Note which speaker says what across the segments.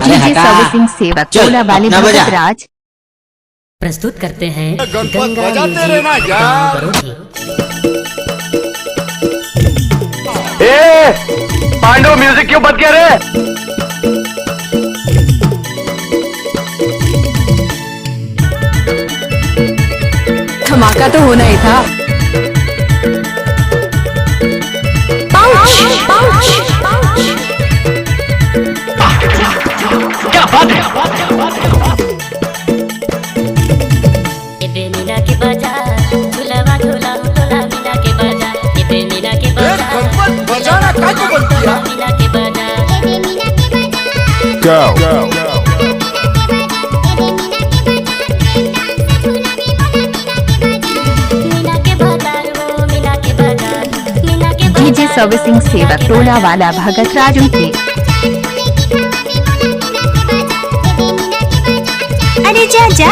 Speaker 1: DJ servicing सेवक टोला वाले भगत राज
Speaker 2: प्रस्तुत करते हैं
Speaker 3: गणपत बजाते रहना यार।
Speaker 4: पांडव म्यूजिक क्यों बंद किया रे?
Speaker 5: धमाका तो होना ही था।
Speaker 4: क्या बात है?
Speaker 6: मीना के बजा झूलावा झूला तोला मीना के बजा मीना के बजा
Speaker 3: गणपत बजाना काय को बोलती है?
Speaker 6: मीना के बजा मीना के बाजार वो मीना के बाजार मीना के
Speaker 1: डीजे सर्विसिंग सेवक टोला वाला भगत राज उनके
Speaker 6: अरे जा जा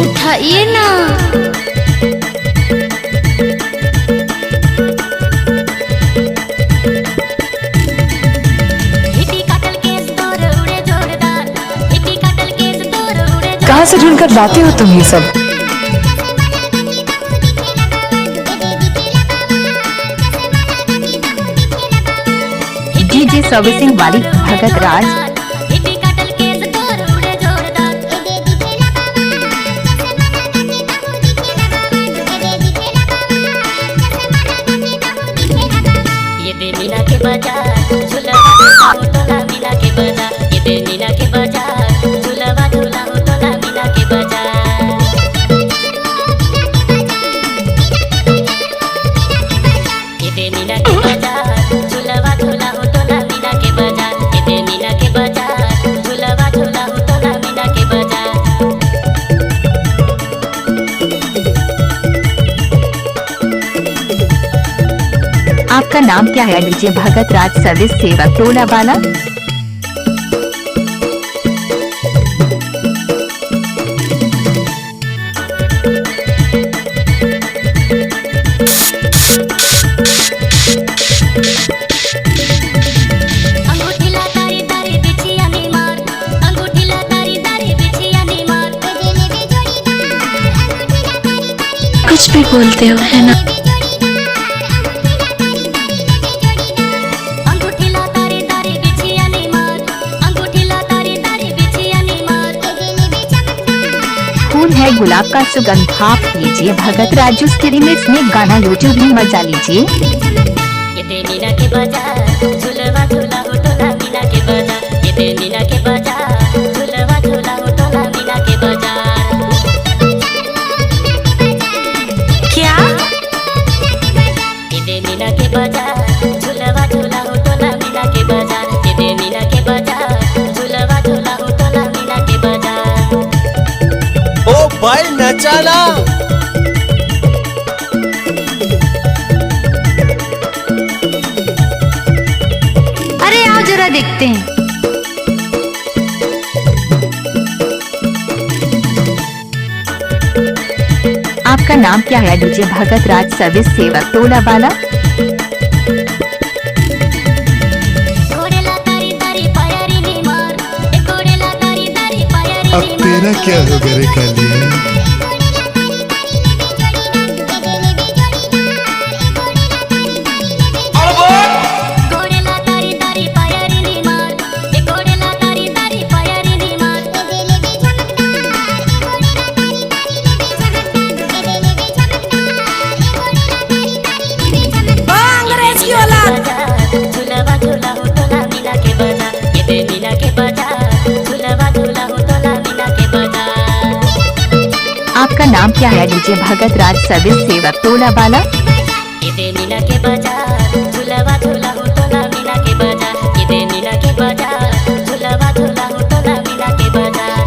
Speaker 6: उठाइए ना
Speaker 5: कहाँ से ढूंढकर लाते हो तुम ये सब?
Speaker 1: डीजे सर्विसिंग वाली भगत राज
Speaker 6: ये दे मीना के बाजार झूलावा तोला मीना के बाजार ये दे मीना के बाजार झूलावा झूला तोला मीना के बाजार ये दे मीना के बाजार झूलावा झूला तोला मीना के बाजार ये दे मीना के बाजार झूलावा झूला तोला मीना के बाजार
Speaker 1: आपका नाम क्या है? डीजे भगत राज सर्विस सेवक टोला वाला
Speaker 6: अंगूठीला तारी तारी बिछिया नी मार अंगूठीला तारी तारी बिछिया नी मार
Speaker 7: कुछ भी बोलते हो है ना?
Speaker 6: अंगूठीला तारी तारी बिछिया नी मार अंगूठीला तारी तारी बिछिया नी मार
Speaker 1: फूल है गुलाब का सुगंध आप लीजिए भगत राजू के रिमिक्स में गाना यूट्यूब में मजा लीजिए।
Speaker 6: ये दे मीना के बाजार झूलवा झूला तोला मीना के बाजार ये दे मीना के बाजार झूलवा झूला तोला मीना के बाजार
Speaker 7: क्या?
Speaker 6: ये दे मीना के बाजार झूलवा झूला तोला मीना के बाजार ये दे मीना के बाजार झूलवा झूला तोला मीना के बाजार
Speaker 3: ओ भाई नचाना।
Speaker 7: अरे आओ जरा देखते हैं।
Speaker 1: आपका नाम क्या है? डीजे भगत राज सर्विस सेवक टोला वाला
Speaker 6: घोड़ेला तारी तारी पायारी नी मार घोड़ेला तारी तारी पायारी
Speaker 8: अब
Speaker 6: नी
Speaker 8: तेरा क्या होगा रे कालिया?
Speaker 6: घोड़ेला तारी तारी पायारी नी मार घोड़ेला तारी तारी पायारी नी मार अंग्रेजी औलाद झूलावा झूला तोला मीना के बाजार ये दे मीना के बाजार झूलावा झूला तोला मीना के बाजार
Speaker 1: आपका नाम क्या है? डीजे भगत राज सर्विस सेवक टोला वाला
Speaker 6: ये दे मीना के बाजार झूलावा झूला तोला मीना के बाजार ये दे मीना के बाजार झूलावा झूला तोला मीना के बाजार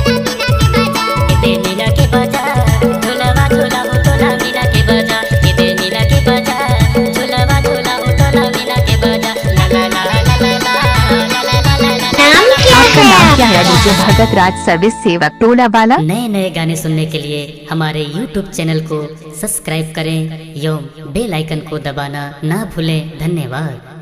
Speaker 6: ये दे मीना के बाजार झूलावा झूला तोला मीना के बजा ला ला ला ला ला ला ला ला ला ला।
Speaker 7: नाम क्या
Speaker 1: आपका
Speaker 7: है
Speaker 1: नाम क्या है? डीजे भगत राज सर्विस सेवक टोला वाला।
Speaker 2: नए नए गाने सुनने के लिए हमारे YouTube चैनल को सब्सक्राइब करें एवं बेल आइकन को दबाना ना भूलें। धन्यवाद।